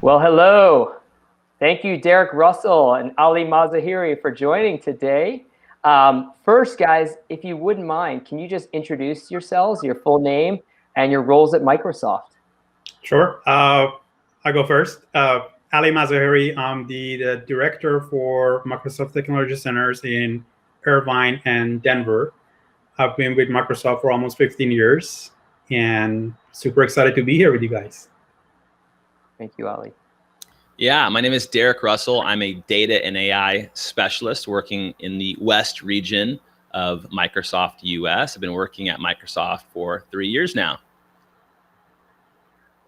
Well, hello. Thank you, Derek Russell and Ali Mazaheri, for joining today. First, guys, if you wouldn't mind, can you just introduce yourselves, your full name, and your roles at Microsoft? Sure. I go first. Ali Mazaheri, I'm the director for Microsoft Technology Centers in Irvine and Denver. I've been with Microsoft for almost 15 years and super excited to be here with you guys. Thank you, Ali. Yeah, my name is Derek Russell. I'm a data and AI specialist working in the West region of Microsoft US. I've been working at Microsoft for 3 years now.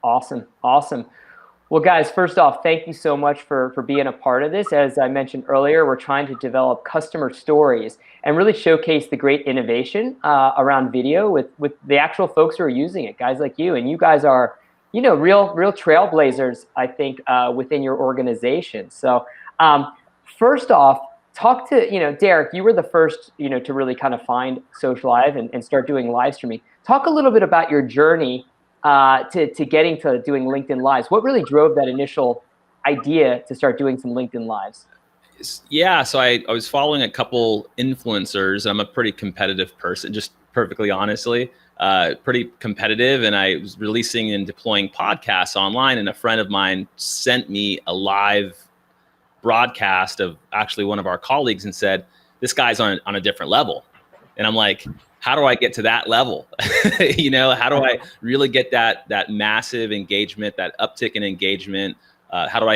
Awesome. Awesome. Well, guys, first off, thank you so much for being a part of this. As I mentioned earlier, we're trying to develop customer stories and really showcase the great innovation around video with the actual folks who are using it, guys like you. And you guys are, you know, real trailblazers, I think, within your organization. So first off, talk to, Derek, you were the first, to really kind of find Socialive and start doing live streaming. Talk a little bit about your journey to getting to doing LinkedIn Lives. What really drove that initial idea to start doing some LinkedIn Lives? Yeah, so I was following a couple influencers. I'm a pretty competitive person, just perfectly honestly, pretty competitive. And I was releasing and deploying podcasts online, and a friend of mine sent me a live broadcast of actually one of our colleagues and said, this guy's on a different level. And I'm like, how do I get to that level? How do I really get that massive engagement, that uptick in engagement? How do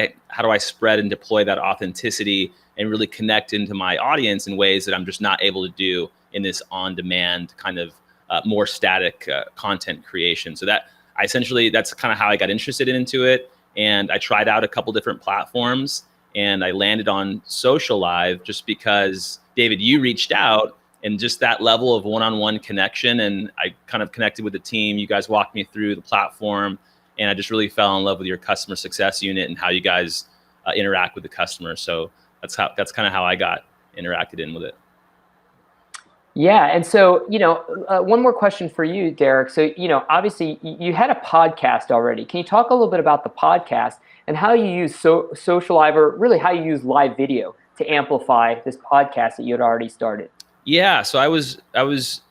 I spread and deploy that authenticity and really connect into my audience in ways that I'm just not able to do in this on-demand kind of more static content creation? So that's kind of how I got interested into it. And I tried out a couple different platforms, and I landed on Socialive just because, David, you reached out. And just that level of one-on-one connection, and I kind of connected with the team. You guys walked me through the platform, and I just really fell in love with your customer success unit and how you guys interact with the customers. So that's kind of how I got interacted in with it. Yeah, and so one more question for you, Derek. So obviously you had a podcast already. Can you talk a little bit about the podcast and how you use Socialive, or really how you use live video to amplify this podcast that you had already started? Yeah, so I was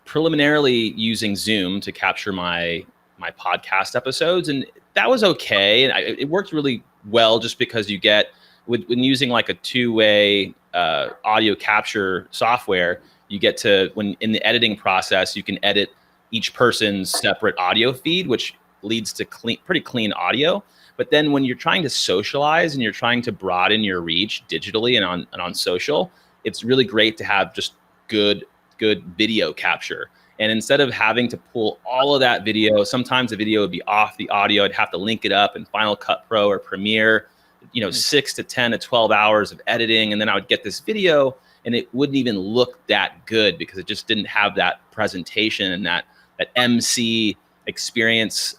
preliminarily using Zoom to capture my podcast episodes, and that was okay. And it worked really well just because you get, when using like a two-way audio capture software, you get to, when in the editing process, you can edit each person's separate audio feed, which leads to pretty clean audio. But then when you're trying to socialize and you're trying to broaden your reach digitally and on social, it's really great to have just good video capture. And instead of having to pull all of that video, sometimes the video would be off the audio. I'd have to link it up in Final Cut Pro or Premiere, 6 to 10 to 12 hours of editing. And then I would get this video and it wouldn't even look that good because it just didn't have that presentation and that MC experience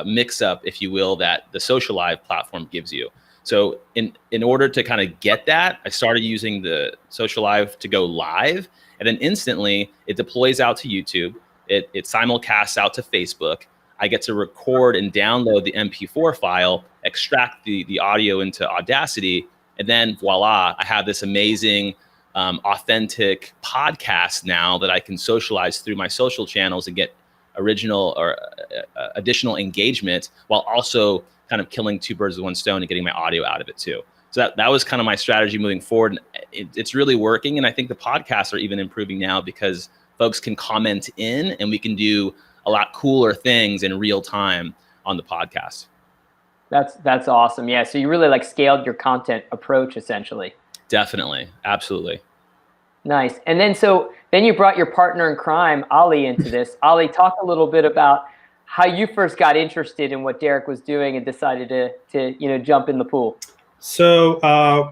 mix up, if you will, that the Socialive platform gives you. So in order to kind of get that, I started using the Socialive to go live, and then instantly it deploys out to YouTube. It simulcasts out to Facebook. I get to record and download the MP4 file, extract the audio into Audacity, and then voila, I have this amazing, authentic podcast now that I can socialize through my social channels and get original or additional engagement while also kind of killing two birds with one stone and getting my audio out of it too. So that was kind of my strategy moving forward. And it's really working. And I think the podcasts are even improving now because folks can comment in and we can do a lot cooler things in real time on the podcast. That's awesome. Yeah. So you really scaled your content approach essentially. Definitely. Absolutely. Nice. And then you brought your partner in crime, Ali, into this. Ali, talk a little bit about how you first got interested in what Derek was doing and decided to jump in the pool. So a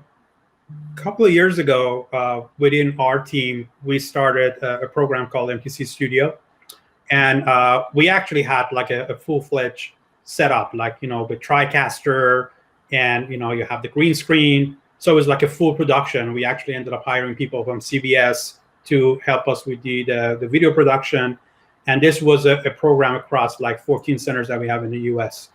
couple of years ago, within our team, we started a program called MPC Studio, and we actually had a full-fledged setup, with TriCaster, and you have the green screen. So it was like a full production. We actually ended up hiring people from CBS to help us with the video production. And this was a program across 14 centers that we have in the US.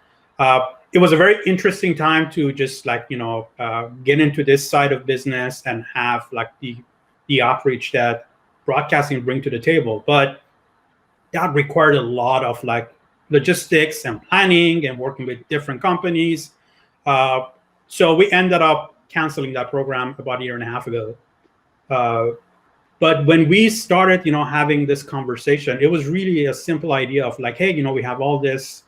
it was a very interesting time to just like, get into this side of business and have like the outreach that broadcasting bring to the table. But that required a lot of like logistics and planning and working with different companies. So we ended up canceling that program about a year and a half ago. But when we started, having this conversation, it was really a simple idea of like, hey, we have all this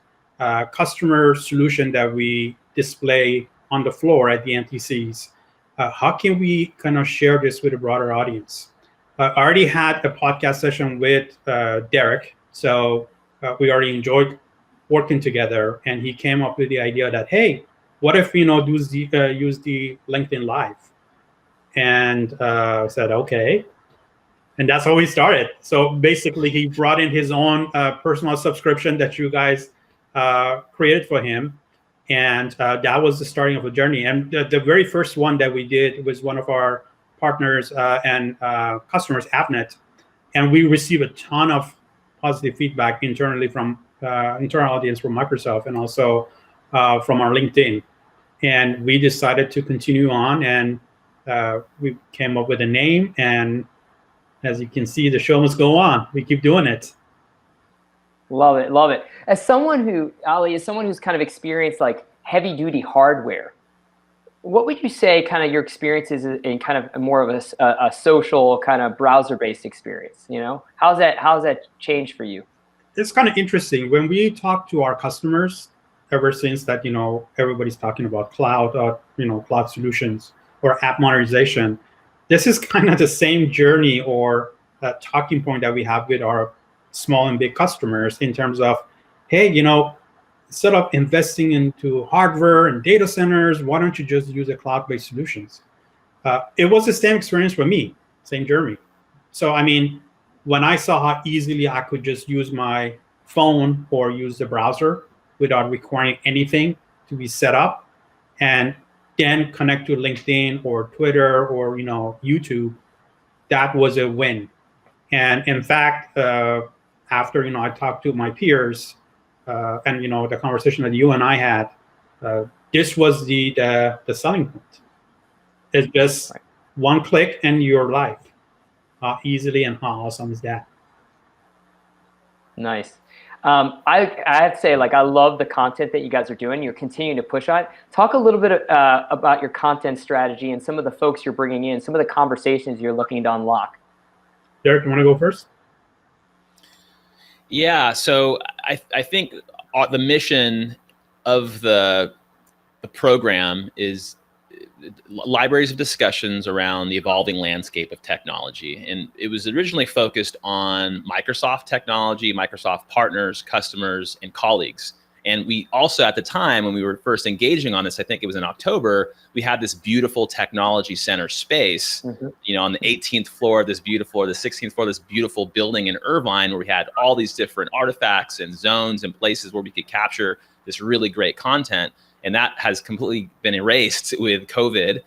customer solution that we display on the floor at the NTCs. How can we kind of share this with a broader audience? I already had a podcast session with Derek, so we already enjoyed working together, and he came up with the idea that, hey, what if we use the LinkedIn Live? And said, okay. And that's how we started. So basically, he brought in his own personal subscription that you guys created for him. And that was the starting of a journey. And the very first one that we did was one of our partners and customers, Avnet. And we received a ton of positive feedback internally from internal audience from Microsoft and also from our LinkedIn. And we decided to continue on, and we came up with a name. And as you can see, the show must go on. We keep doing it. Love it, love it. As someone who, Ali, who's kind of experienced like heavy duty hardware, what would you say kind of your experiences in kind of more of a social kind of browser-based experience? How's that changed for you? It's kind of interesting when we talk to our customers. Ever since that, everybody's talking about cloud, cloud solutions or app modernization. This is kind of the same journey or talking point that we have with our small and big customers in terms of, hey, instead of investing into hardware and data centers, why don't you just use a cloud-based solutions? It was the same experience for me, same journey. So, when I saw how easily I could just use my phone or use the browser without requiring anything to be set up, and then connect to LinkedIn or Twitter or YouTube, that was a win. And in fact, after I talked to my peers and the conversation that you and I had, this was the selling point. It's just one click and you're live. How easily and how awesome is that? Nice. I have to say, like, I love the content that you guys are doing. You're continuing to push on it. Talk a little bit about your content strategy and some of the folks you're bringing in, some of the conversations you're looking to unlock. Derek, you want to go first? Yeah, so I think the mission of the program is libraries of discussions around the evolving landscape of technology. And it was originally focused on Microsoft technology, Microsoft partners, customers, and colleagues. And we also, at the time when we were first engaging on this, I think it was in October, we had this beautiful technology center space, on the 18th floor of this beautiful, or the 16th floor of this beautiful building in Irvine, where we had all these different artifacts and zones and places where we could capture this really great content. And that has completely been erased with COVID.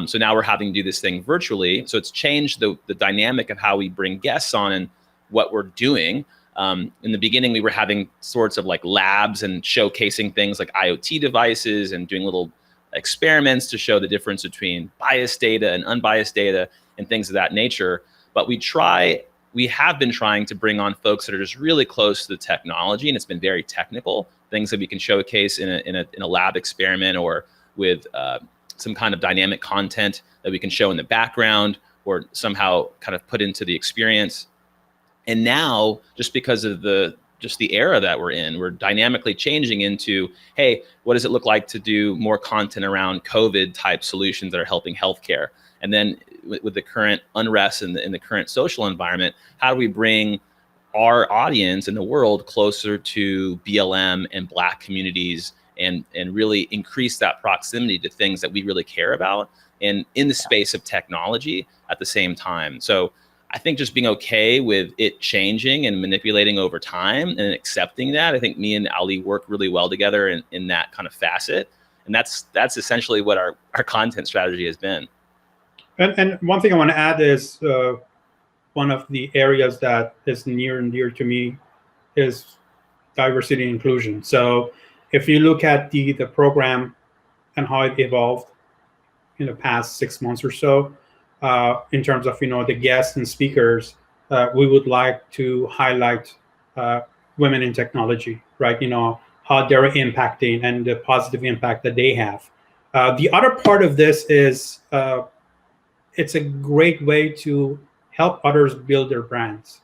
So now we're having to do this thing virtually. So it's changed the dynamic of how we bring guests on and what we're doing. In the beginning, we were having sorts of like labs and showcasing things like IoT devices and doing little experiments to show the difference between biased data and unbiased data and things of that nature. But we have been trying to bring on folks that are just really close to the technology, and it's been very technical, things that we can showcase in a lab experiment or with some kind of dynamic content that we can show in the background or somehow kind of put into the experience. And now, just because of the era that we're in, we're dynamically changing into, hey, what does it look like to do more content around COVID type solutions that are helping healthcare? And then with the current unrest in the current social environment, how do we bring our audience in the world closer to BLM and Black communities and really increase that proximity to things that we really care about and in the space of technology at the same time? So I think just being okay with it changing and manipulating over time and accepting that, I think me and Ali work really well together in that kind of facet. And that's essentially what our content strategy has been. And one thing I want to add is one of the areas that is near and dear to me is diversity and inclusion. So if you look at the program and how it evolved in the past 6 months or so, in terms of the guests and speakers, we would like to highlight women in technology, right? How they're impacting and the positive impact that they have. The other part of this is it's a great way to help others build their brands.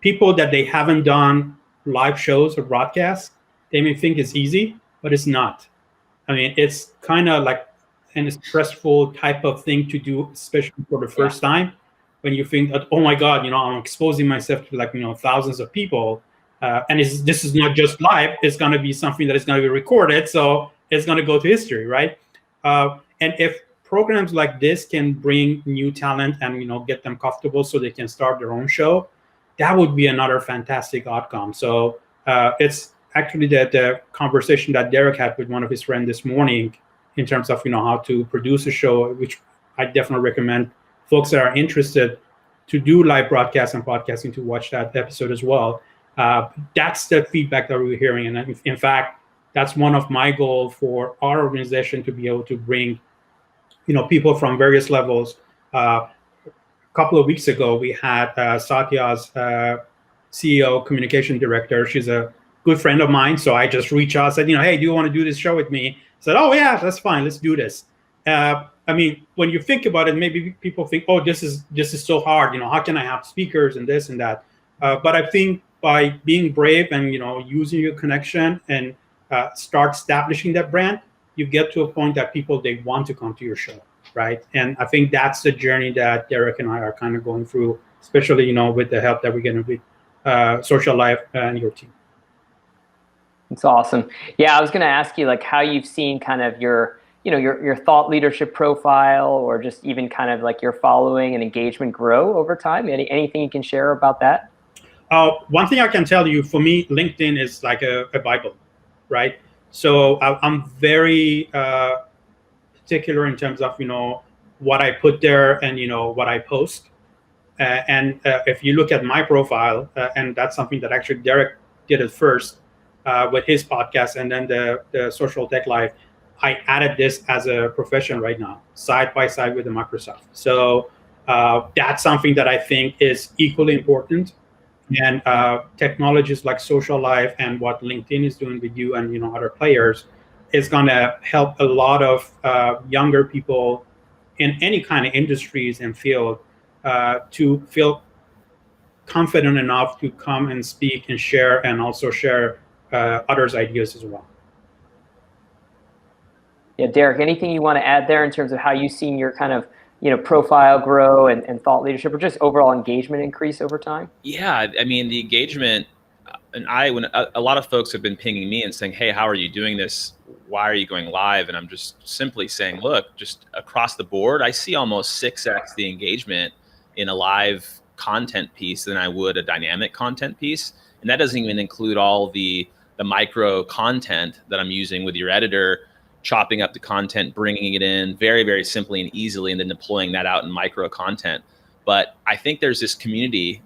People that they haven't done live shows or broadcasts, they may think it's easy, but it's not. I mean, it's kind of like a stressful type of thing to do, especially for the first time, when you think that, oh my God, I'm exposing myself to thousands of people. And this is not just live, it's going to be something that is going to be recorded. So it's going to go to history, right? And if programs like this can bring new talent and, get them comfortable so they can start their own show, that would be another fantastic outcome. So it's actually the conversation that Derek had with one of his friends this morning in terms of, how to produce a show, which I definitely recommend folks that are interested to do live broadcasts and podcasting to watch that episode as well. That's the feedback that we're hearing. And in fact, that's one of my goals for our organization, to be able to bring, people from various levels. A couple of weeks ago, we had Satya's CEO, communication director. She's a good friend of mine. So I just reached out, said, hey, do you want to do this show with me? Said, oh yeah, that's fine. Let's do this. I mean, when you think about it, maybe people think, oh, this is so hard. How can I have speakers and this and that? But I think by being brave and, using your connection and start establishing that brand, you get to a point that people, they want to come to your show, right? And I think that's the journey that Derek and I are kind of going through, especially, with the help that we're getting with Socialive and your team. It's awesome. Yeah, I was going to ask you how you've seen kind of your thought leadership profile, or just even kind of your following and engagement grow over time. Anything you can share about that? One thing I can tell you, for me, LinkedIn is like a Bible, right? So I'm very particular in terms of, what I put there and, what I post. And if you look at my profile, and that's something that actually Derek did at first with his podcast, and then the Social Tech Live, I added this as a profession right now, side by side with the Microsoft. So that's something that I think is equally important. And technologies like Socialive and what LinkedIn is doing with you and other players is going to help a lot of younger people in any kind of industries and field to feel confident enough to come and speak and share, and also share others' ideas as well. Yeah, Derek, anything you want to add there in terms of how you've seen your kind of profile grow and thought leadership, or just overall engagement increase over time? Yeah, I mean, the engagement, and when a lot of folks have been pinging me and saying, hey, how are you doing this? Why are you going live? And I'm just simply saying, look, just across the board, I see almost 6x the engagement in a live content piece than I would a dynamic content piece. And that doesn't even include all the micro content that I'm using with your editor, chopping up the content, bringing it in very, very simply and easily, and then deploying that out in micro content. But I think there's this community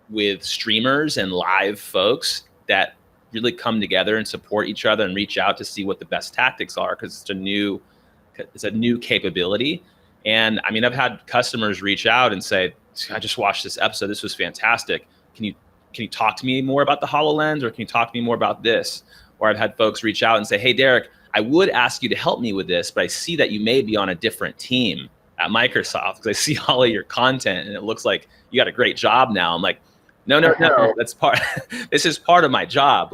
with streamers and live folks that really come together and support each other and reach out to see what the best tactics are, because it's a new capability. And I mean, I've had customers reach out and say, I just watched this episode. This was fantastic. Can you talk to me more about the HoloLens, or can you talk to me more about this? Or I've had folks reach out and say, hey, Derek, I would ask you to help me with this, but I see that you may be on a different team at Microsoft, because I see all of your content and it looks like you got a great job now. I'm like, no, that's this is part of my job.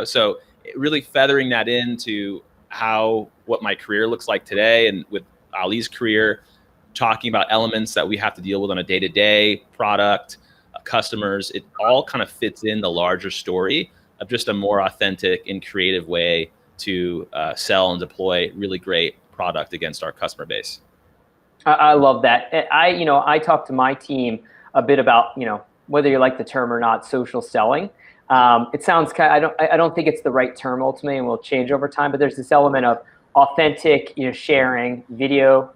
So really feathering that into what my career looks like today, and with Ali's career, talking about elements that we have to deal with on a day-to-day, product, customers, it all kind of fits in the larger story of just a more authentic and creative way to sell and deploy really great product against our customer base. I love that. I talk to my team a bit about, whether you like the term or not, social selling. It sounds I don't think it's the right term ultimately, and will change over time, but there's this element of authentic, sharing video.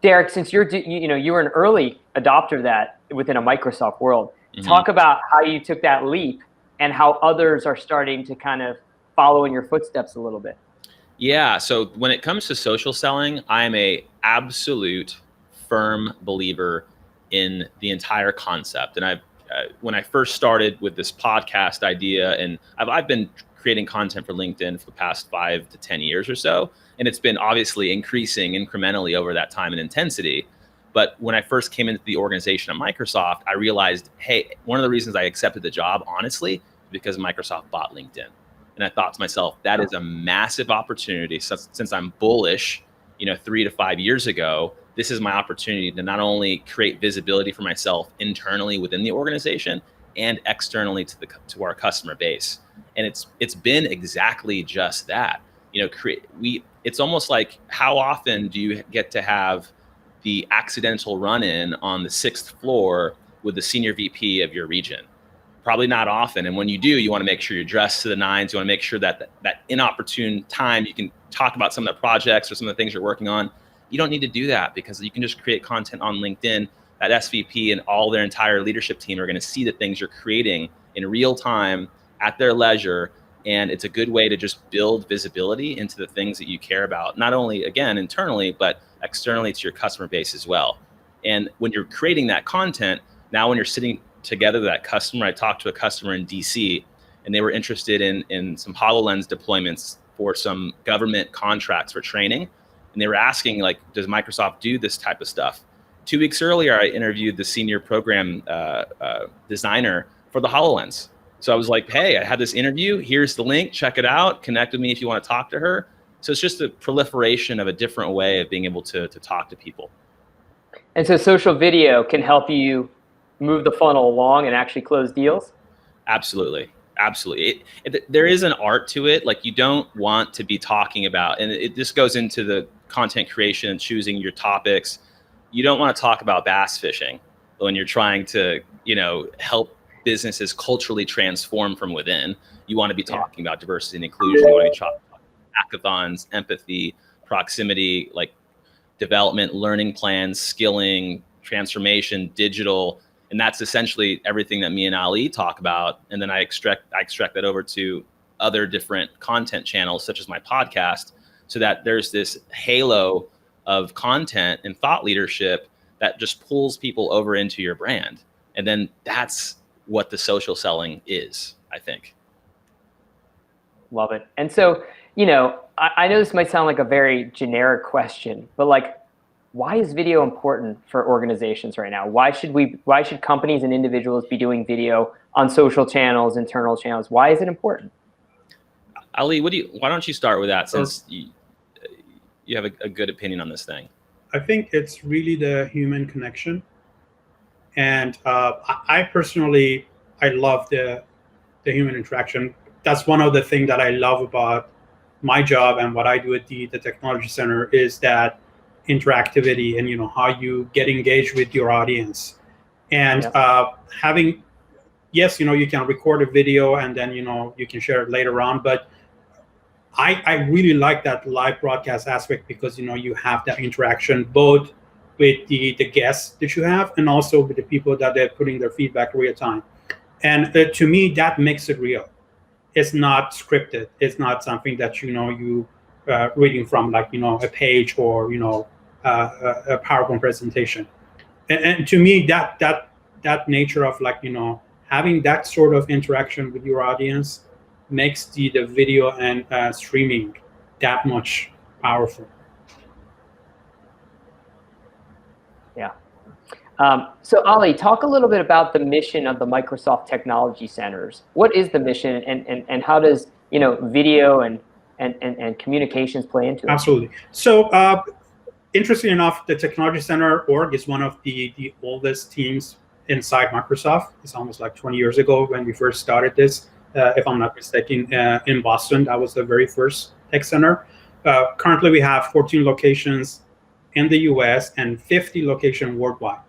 Derek, since you were an early adopter of that within a Microsoft world, talk about how you took that leap and how others are starting to kind of follow in your footsteps a little bit. Yeah. So when it comes to social selling, I'm a absolute firm believer in the entire concept. And when I first started with this podcast idea, and I've been creating content for LinkedIn for the past 5 to 10 years or so, and it's been obviously increasing incrementally over that time in intensity. But when I first came into the organization at Microsoft, I realized, hey, one of the reasons I accepted the job, honestly, because Microsoft bought LinkedIn. And I thought to myself, that is a massive opportunity. Since I'm bullish, 3 to 5 years ago, this is my opportunity to not only create visibility for myself internally within the organization and externally to our customer base. And it's been exactly just that. It's almost like, how often do you get to have the accidental run-in on the 6th floor with the senior VP of your region? Probably not often. And when you do, you want to make sure you're dressed to the nines. You want to make sure that inopportune time you can talk about some of the projects or some of the things you're working on. You don't need to do that, because you can just create content on LinkedIn. That SVP and all their entire leadership team are going to see the things you're creating in real time at their leisure. And it's a good way to just build visibility into the things that you care about, not only, again, internally, but externally to your customer base as well. And when you're creating that content, now when you're sitting together with that customer, I talked to a customer in DC, and they were interested in some HoloLens deployments for some government contracts for training. And they were asking, like, does Microsoft do this type of stuff? 2 weeks earlier, I interviewed the senior program designer for the HoloLens. So I was like, hey, I had this interview. Here's the link. Check it out. Connect with me if you want to talk to her. So it's just a proliferation of a different way of being able to talk to people. And so social video can help you move the funnel along and actually close deals? Absolutely. Absolutely. There is an art to it. Like, you don't want to be talking about, and this goes into the content creation and choosing your topics. You don't want to talk about bass fishing when you're trying to, help businesses culturally transform from within. You want to be talking about diversity and inclusion. You want to be talking about hackathons, empathy, proximity, like development, learning plans, skilling, transformation, digital. And that's essentially everything that me and Ali talk about. And then I extract that over to other different content channels, such as my podcast, so that there's this halo of content and thought leadership that just pulls people over into your brand. And then that's what the social selling is, I think. Love it. And so, I know this might sound like a very generic question, but like, why is video important for organizations right now? Why should companies and individuals be doing video on social channels, internal channels? Why is it important? Ali, why don't you start with that, since you have a good opinion on this thing? I think it's really the human connection. And I personally, I love the human interaction. That's one of the things that I love about my job and what I do at the Technology Center, is that interactivity and how you get engaged with your audience. And having, yes, you can record a video and then you can share it later on, but I really like that live broadcast aspect, because you have that interaction both with the guests that you have and also with the people that they're putting their feedback real time. And to me, that makes it real. It's not scripted. It's not something that you reading from, like a page or a PowerPoint presentation. And to me, that nature of having that sort of interaction with your audience makes the video and streaming that much powerful. Yeah. So Ali, talk a little bit about the mission of the Microsoft Technology Centers. What is the mission, and how does video and communications play into it? Absolutely. So interesting enough, the Technology Center org is one of the oldest teams inside Microsoft. It's almost like 20 years ago when we first started this, if I'm not mistaken, in Boston. That was the very first tech center. Currently, we have 14 locations in the US and 50 locations worldwide.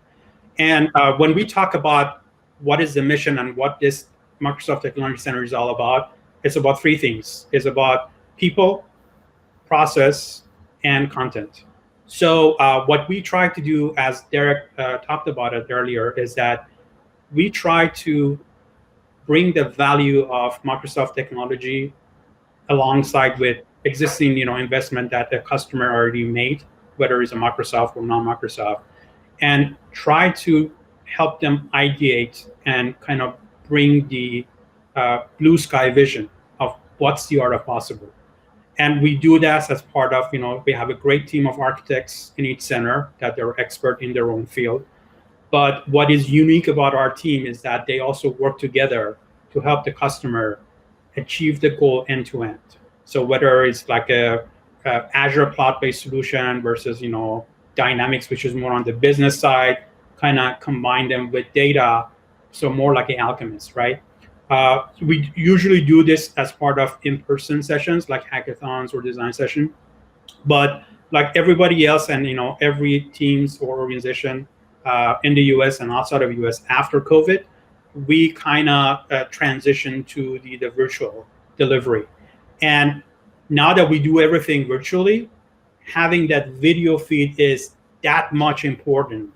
And when we talk about what is the mission and what this Microsoft Technology Center is all about, it's about three things. It's about people, process, and content. So what we try to do, as Derek talked about it earlier, is that we try to bring the value of Microsoft technology alongside with existing, investment that the customer already made, whether it's a Microsoft or non-Microsoft, and try to help them ideate and kind of bring the blue sky vision of what's the art of possible. And we do that as part of, we have a great team of architects in each center that they're expert in their own field. But what is unique about our team is that they also work together to help the customer achieve the goal end to end. So whether it's like a Azure cloud-based solution versus, Dynamics, which is more on the business side, kind of combine them with data, so more like an alchemist, right? We usually do this as part of in-person sessions like hackathons or design session. But like everybody else and, every teams or organization in the US and outside of the US after COVID, we kind of transitioned to the virtual delivery. And now that we do everything virtually, having that video feed is that much important,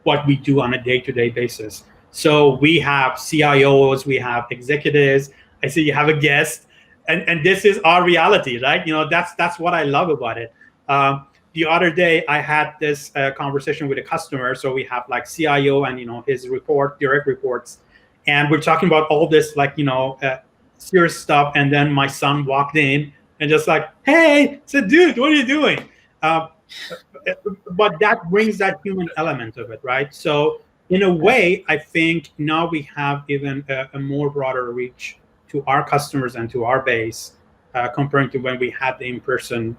what we do on a day-to-day basis. So we have CIOs, we have executives. I see you have a guest, and this is our reality, right? That's what I love about it. The other day, I had this conversation with a customer. So we have like CIO and his direct reports, and we're talking about all this serious stuff. And then my son walked in and just like, hey, said, dude, what are you doing? But that brings that human element of it, right? So in a way, I think now we have even a more broader reach to our customers and to our base comparing to when we had the in-person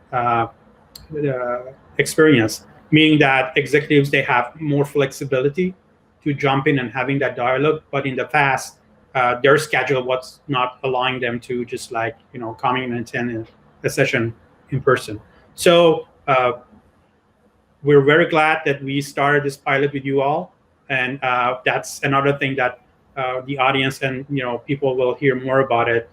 experience, meaning that executives, they have more flexibility to jump in and having that dialogue. But in the past, their schedule was not allowing them to just come in and attend a session in person. So we're very glad that we started this pilot with you all. And that's another thing that the audience and people will hear more about it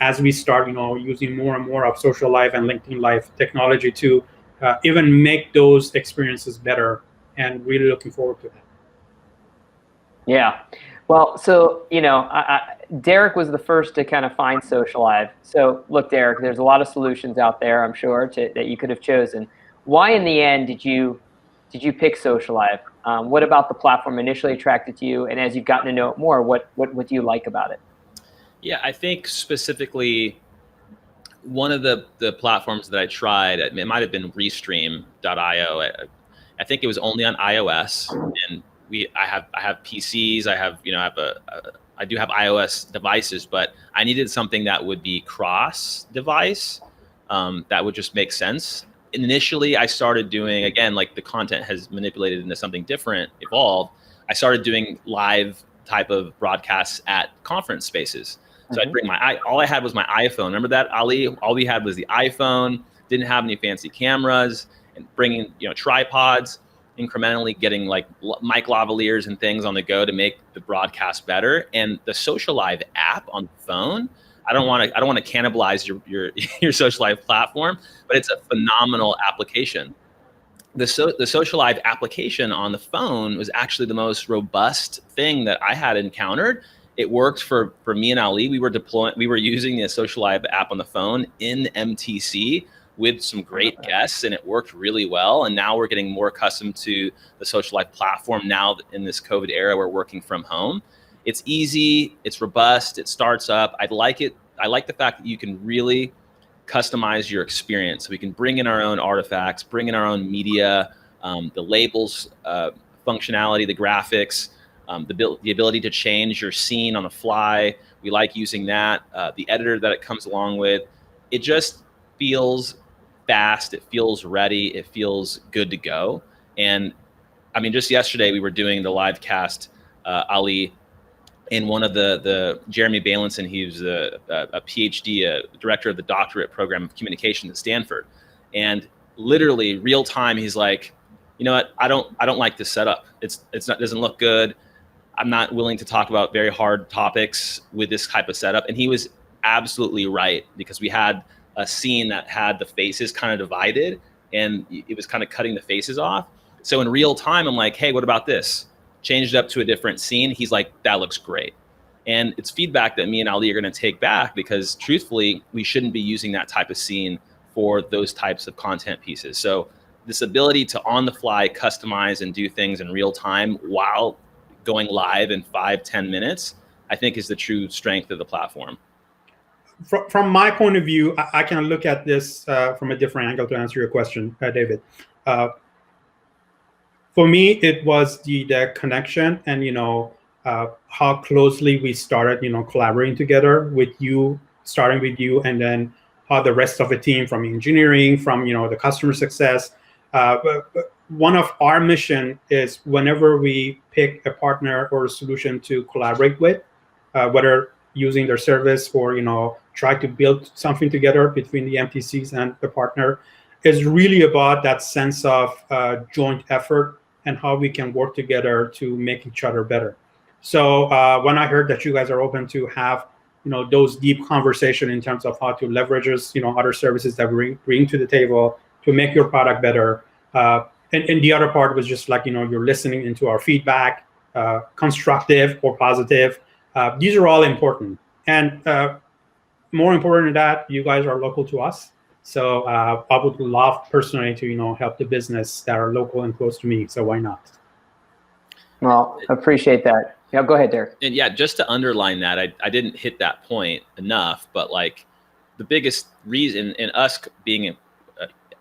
as we start using more and more of Socialive and LinkedIn Live technology to even make those experiences better, and really looking forward to that. Yeah. Well, so, Derek was the first to kind of find Socialive. So look, Derek, there's a lot of solutions out there, I'm sure, that you could have chosen. Why in the end did you pick Socialive? What about the platform initially attracted you? And as you've gotten to know it more, what do you like about it? Yeah, I think specifically one of the platforms that I tried, it might have been Restream.io. I think it was only on iOS, and I have PCs. I do have iOS devices, but I needed something that would be cross-device, that would just make sense. Initially, I started doing, again, like the content has manipulated into something different, evolved. I started doing live type of broadcasts at conference spaces. So I'd bring all I had was my iPhone. Remember that, Ali? All we had was the iPhone, didn't have any fancy cameras, and bringing, tripods, incrementally getting like mic lavaliers and things on the go to make the broadcast better. And the Socialive app on the phone, I don't want to cannibalize your Socialive platform, but it's a phenomenal application. The Socialive application on the phone was actually the most robust thing that I had encountered. It worked for me and Ali. We were using the Socialive app on the phone in MTC with some great guests, and it worked really well. And now we're getting more accustomed to the Socialive platform now in this COVID era. We're working from home. It's easy, it's robust, it starts up. I like it. I like the fact that you can really customize your experience. So we can bring in our own artifacts, bring in our own media, the labels, functionality, the graphics, the ability to change your scene on the fly. We like using that. The editor that it comes along with. It just feels fast. It feels ready. It feels good to go. And I mean, just yesterday we were doing the live cast, Ali, in one of the Jeremy Balinson, he was a PhD, director of the doctorate program of communications at Stanford. And literally real time, he's like, you know what, I don't like this setup. Doesn't look good. I'm not willing to talk about very hard topics with this type of setup. And he was absolutely right, because we had a scene that had the faces kind of divided and it was kind of cutting the faces off. So in real time, I'm like, hey, what about this? Changed it up to a different scene. He's like, that looks great. And it's feedback that me and Ali are going to take back, because truthfully, we shouldn't be using that type of scene for those types of content pieces. So this ability to on the fly customize and do things in real time while going live in 5-10 minutes, I think is the true strength of the platform. From my point of view, I can look at this from a different angle to answer your question, David. For me, it was the connection and, how closely we started, collaborating together with you, starting with you, and then how the rest of the team from engineering, from, the customer success. But one of our mission is whenever we pick a partner or a solution to collaborate with, whether using their service or, try to build something together between the MTCs and the partner, is really about that sense of joint effort and how we can work together to make each other better. So when I heard that you guys are open to have, those deep conversation in terms of how to leverage, other services that we bring to the table to make your product better. And the other part was just like, you're listening into our feedback, constructive or positive. These are all important. And more important than that, you guys are local to us. So I would love personally to, help the business that are local and close to me. So why not? Well, I appreciate that. Yeah, go ahead, Derek. And yeah, just to underline that, I didn't hit that point enough, but like the biggest reason in us being,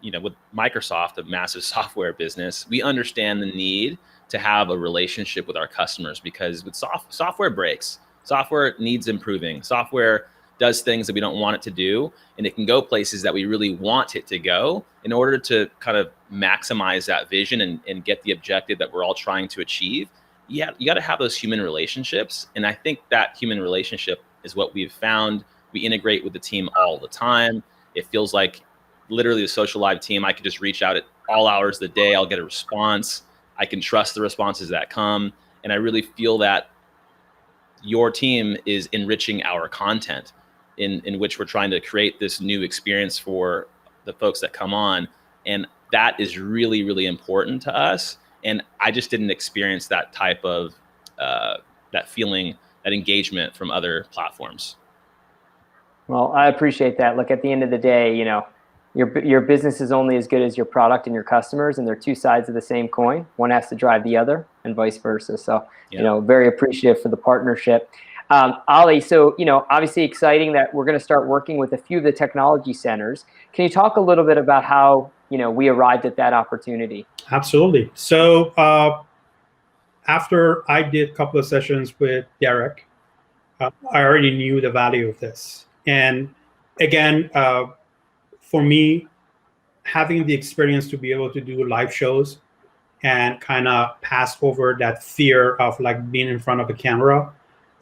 with Microsoft, a massive software business, we understand the need to have a relationship with our customers, because with software breaks, software needs improving, software does things that we don't want it to do, and it can go places that we really want it to go. In order to kind of maximize that vision and get the objective that we're all trying to achieve, you got to have those human relationships. And I think that human relationship is what we've found. We integrate with the team all the time. It feels like literally the Socialive team, I could just reach out at all hours of the day. I'll get a response. I can trust the responses that come. And I really feel that your team is enriching our content in which we're trying to create this new experience for the folks that come on. And that is really, really important to us. And I just didn't experience that type of, that feeling, that engagement from other platforms. Well, I appreciate that. Look, at the end of the day, your business is only as good as your product and your customers, and they're two sides of the same coin. One has to drive the other and vice versa. So, very appreciative for the partnership. Ali, so, obviously exciting that we're going to start working with a few of the technology centers. Can you talk a little bit about how, we arrived at that opportunity? Absolutely. So after I did a couple of sessions with Derek, I already knew the value of this. And again, for me, having the experience to be able to do live shows and kind of pass over that fear of like being in front of a camera,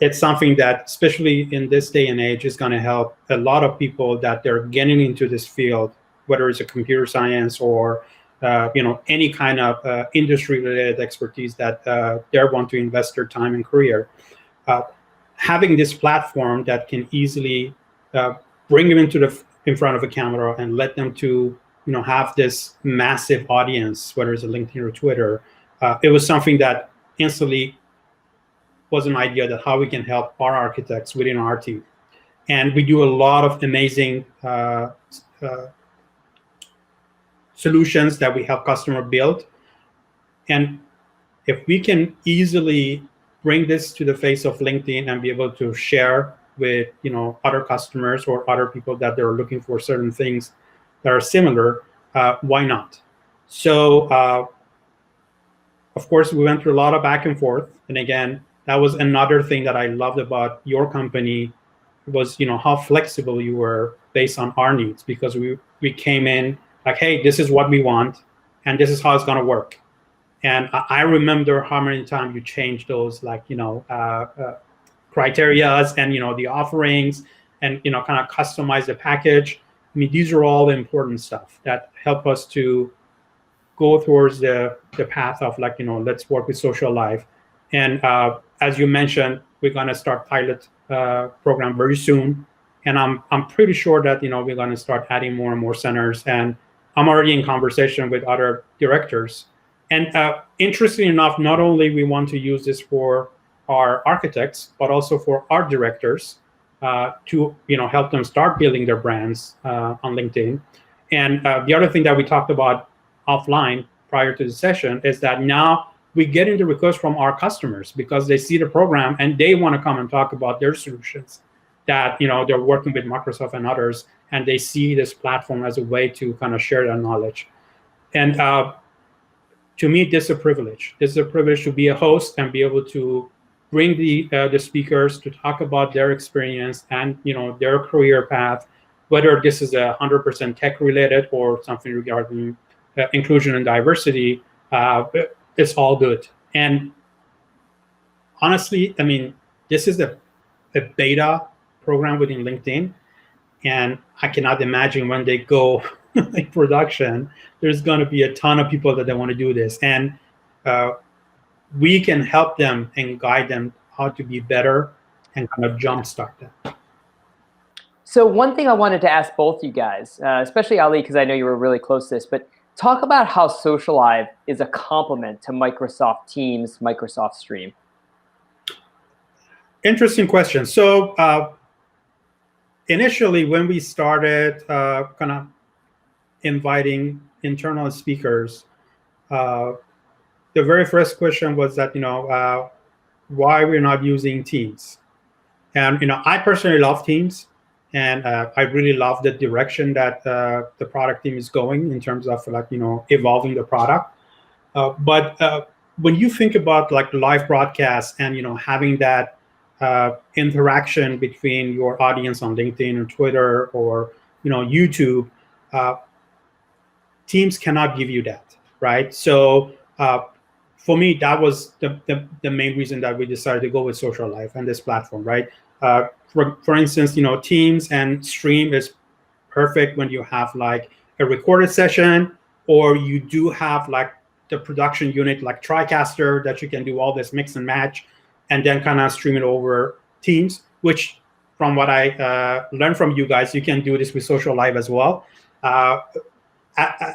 it's something that, especially in this day and age, is going to help a lot of people that they're getting into this field, whether it's a computer science or any kind of industry-related expertise that they want to invest their time and career. Having this platform that can easily bring them in front of a camera and let them to have this massive audience, whether it's a LinkedIn or Twitter, it was something that instantly was an idea that how we can help our architects within our team. And we do a lot of amazing solutions that we help customer build. And if we can easily bring this to the face of LinkedIn and be able to share with other customers or other people that they're looking for certain things that are similar, why not? So of course, we went through a lot of back and forth. And again, that was another thing that I loved about your company was, how flexible you were based on our needs, because we came in like, hey, this is what we want, and this is how it's going to work. And I remember how many times you changed those, like, criterias and, the offerings and, kind of customize the package. I mean, these are all the important stuff that help us to go towards the path of like, let's work with Socialive. And as you mentioned, we're going to start pilot program very soon. And I'm pretty sure that, we're going to start adding more and more centers. And I'm already in conversation with other directors. And interestingly enough, not only we want to use this for our architects, but also for art directors to help them start building their brands on LinkedIn. And the other thing that we talked about offline prior to the session is that now we get into requests from our customers because they see the program and they want to come and talk about their solutions that they're working with Microsoft and others, and they see this platform as a way to kind of share their knowledge. And to me, this is a privilege. This is a privilege to be a host and be able to bring the speakers to talk about their experience and their career path, whether this is 100% tech related or something regarding inclusion and diversity. It's all good. And honestly, I mean, this is a beta program within LinkedIn, and I cannot imagine when they go in production, there's going to be a ton of people that they want to do this, and we can help them and guide them how to be better and kind of jumpstart them. So one thing I wanted to ask both you guys, especially Ali, because I know you were really close to this, but talk about how Socialive is a complement to Microsoft Teams, Microsoft Stream. Interesting question. So initially, when we started kind of inviting internal speakers, the very first question was that, why we're not using Teams. And, I personally love Teams, and I really love the direction that the product team is going in terms of evolving the product. But when you think about live broadcasts and, having that interaction between your audience on LinkedIn or Twitter or, YouTube, Teams cannot give you that, right? So for me, that was the main reason that we decided to go with Socialive and this platform, right? For instance, Teams and Stream is perfect when you have a recorded session, or you do have the production unit like TriCaster that you can do all this mix and match and then kind of stream it over Teams, which from what I learned from you guys, you can do this with Socialive as well.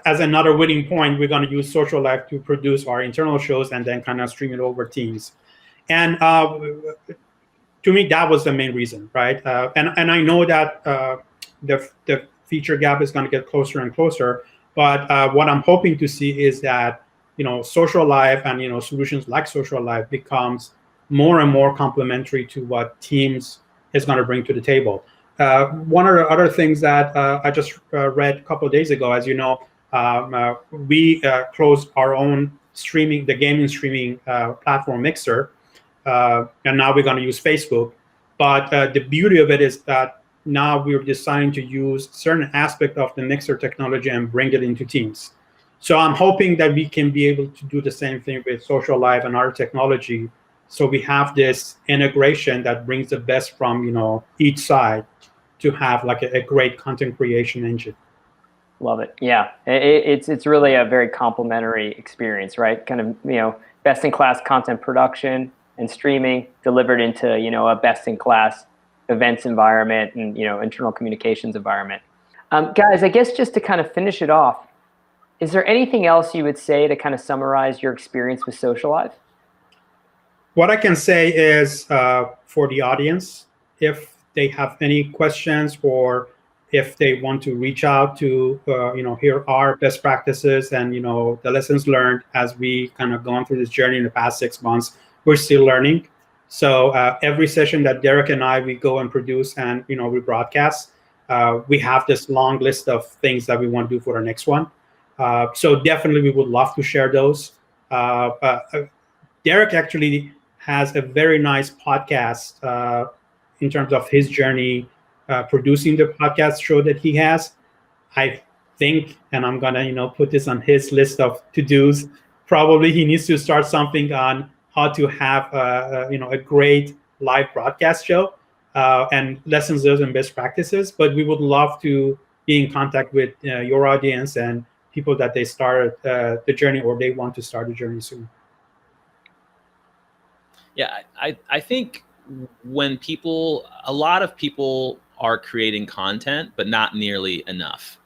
As another winning point, we're going to use Socialive to produce our internal shows and then kind of stream it over Teams. And to me, that was the main reason, right? And I know that the feature gap is going to get closer and closer. But what I'm hoping to see is that Socialive and solutions like Socialive becomes more and more complementary to what Teams is going to bring to the table. One of the other things that I just read a couple of days ago, as you know, we closed our own the gaming streaming platform Mixer, and now we're going to use Facebook. But the beauty of it is that now we're deciding to use certain aspect of the Mixer technology and bring it into Teams. So I'm hoping that we can be able to do the same thing with Socialive and our technology. So we have this integration that brings the best from each side to have a great content creation engine. Love it. Yeah, it's really a very complementary experience, right? Kind of best in class content production and streaming delivered into a best in class events environment and internal communications environment. Guys, I guess just to kind of finish it off, is there anything else you would say to kind of summarize your experience with Socialive? What I can say is for the audience, if they have any questions or if they want to reach out to hear our best practices and the lessons learned as we kind of gone through this journey in the past 6 months, we're still learning. So every session that Derek and we go and produce and we broadcast, we have this long list of things that we want to do for our next one. So definitely we would love to share those. Derek actually has a very nice podcast in terms of his journey producing the podcast show that he has. I think, and I'm gonna put this on his list of to-dos, probably he needs to start something on how to have a great live broadcast show and lessons learned and best practices. But we would love to be in contact with your audience and people that they started the journey or they want to start the journey soon. Yeah, I think when a lot of people are creating content, but not nearly enough.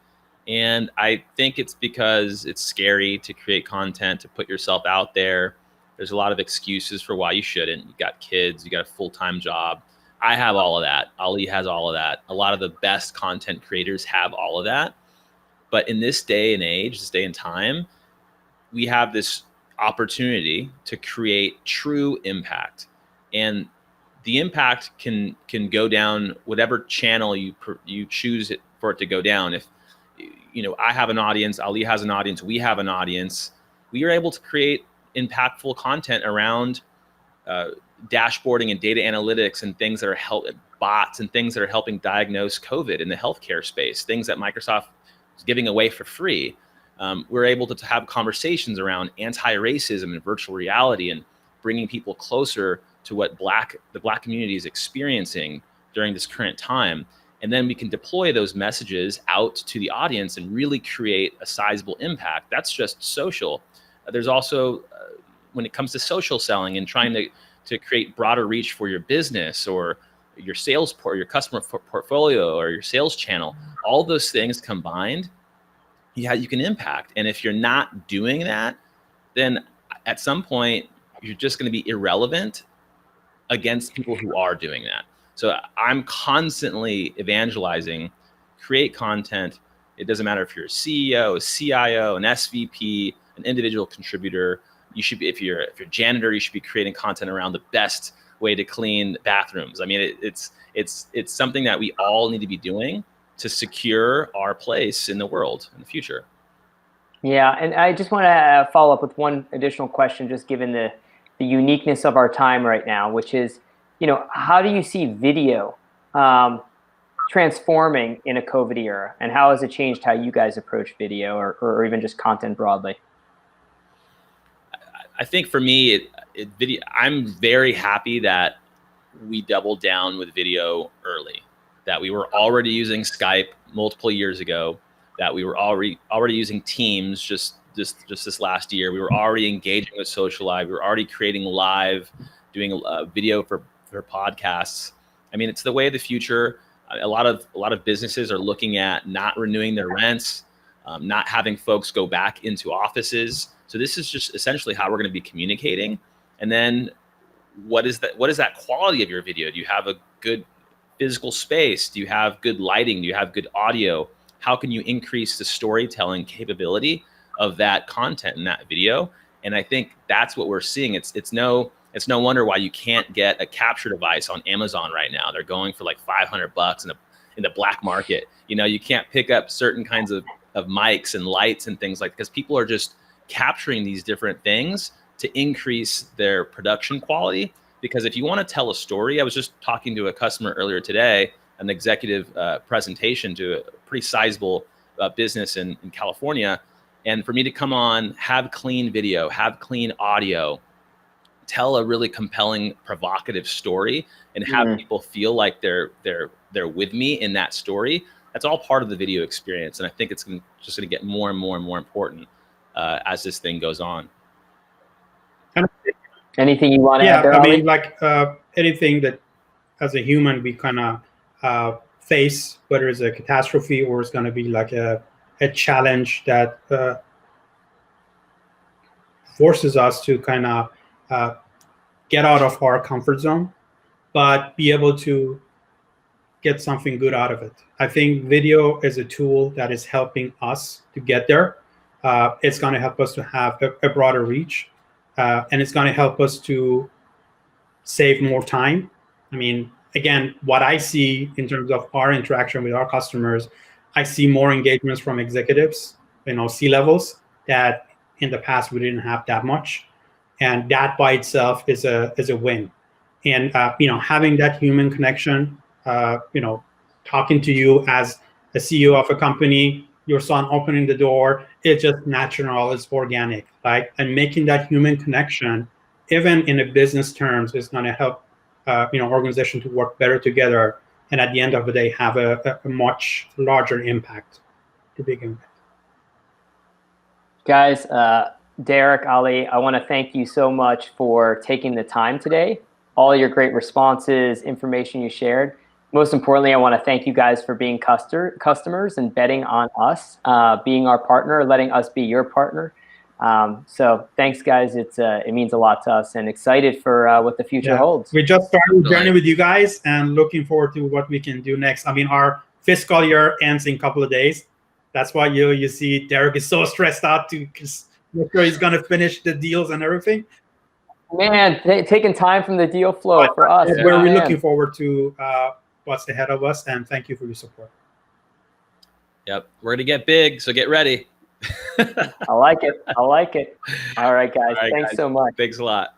And I think it's because it's scary to create content, to put yourself out there. There's a lot of excuses for why you shouldn't. You got kids, you got a full-time job. I have all of that. Ali has all of that. A lot of the best content creators have all of that. But in this day and age, this day and time, we have this opportunity to create true impact. And the impact can go down whatever channel you choose for it to go down. If I have an audience, Ali has an audience, we have an audience, we are able to create impactful content around dashboarding and data analytics and things that are bots and things that are helping diagnose COVID in the healthcare space, things that Microsoft is giving away for free. We're able to have conversations around anti-racism and virtual reality and bringing people closer to what the Black community is experiencing during this current time. And then we can deploy those messages out to the audience and really create a sizable impact. That's just social. There's also, when it comes to social selling and trying to create broader reach for your business or your sales your customer portfolio or your sales channel, all those things combined, you can impact. And if you're not doing that, then at some point, you're just going to be irrelevant against people who are doing that. So I'm constantly evangelizing, create content. It doesn't matter if you're a CEO, a CIO, an SVP, an individual contributor. You should be, if you're a janitor, you should be creating content around the best way to clean bathrooms. I mean, it's something that we all need to be doing to secure our place in the world in the future. Yeah, and I just want to follow up with one additional question, just given the uniqueness of our time right now, which is, how do you see video transforming in a COVID era, and how has it changed how you guys approach video or even just content broadly? I think for me, video. I'm very happy that we doubled down with video early, that we were already using Skype multiple years ago, that we were already using Teams just this last year. We were already engaging with Socialive. We were already creating live, doing video for podcasts. I mean, it's the way of the future. A lot of businesses are looking at not renewing their rents, not having folks go back into offices. So this is just essentially how we're going to be communicating. And then what is that quality of your video? Do you have a good physical space? Do you have good lighting? Do you have good audio? How can you increase the storytelling capability of that content in that video? And I think that's what we're seeing. It's no wonder why you can't get a capture device on Amazon right now. They're going for like $500 in the black market. You can't pick up certain kinds of mics and lights and things because people are just capturing these different things to increase their production quality. Because if you want to tell a story, I was just talking to a customer earlier today, an executive presentation to a pretty sizable business in California. And for me to come on, have clean video, have clean audio, tell a really compelling, provocative story, and have people feel like they're with me in that story, that's all part of the video experience. And I think it's just going to get more and more and more important as this thing goes on. Anything you want to add there, I Ali? mean, anything that as a human we kind of face, whether it's a catastrophe or it's going to be like a challenge that forces us to kind of get out of our comfort zone, but be able to get something good out of it. I think video is a tool that is helping us to get there. It's going to help us to have a broader reach, and it's going to help us to save more time. I mean, again, what I see in terms of our interaction with our customers, I see more engagements from executives, C-levels, that in the past we didn't have that much. And that by itself is a win. And having that human connection, talking to you as a CEO of a company, your son opening the door, it's just natural, it's organic, right? And making that human connection, even in a business terms, is going to help organization to work better together, and at the end of the day have a much larger impact to begin with. Guys, Derek, Ali, I want to thank you so much for taking the time today, all your great responses, information you shared. Most importantly, I want to thank you guys for being customers and betting on us, being our partner, letting us be your partner. So thanks, guys. It means a lot to us, and excited for what the future holds. We just started the journey with you guys, and looking forward to what we can do next. I mean, our fiscal year ends in a couple of days. That's why you see Derek is so stressed out to make sure he's going to finish the deals and everything. Man, taking time from the deal flow for us. We're really looking forward to what's ahead of us, and thank you for your support. Yep, we're going to get big, so get ready. I like it. I like it. All right, guys. All right, Thanks guys. so much. Thanks a lot.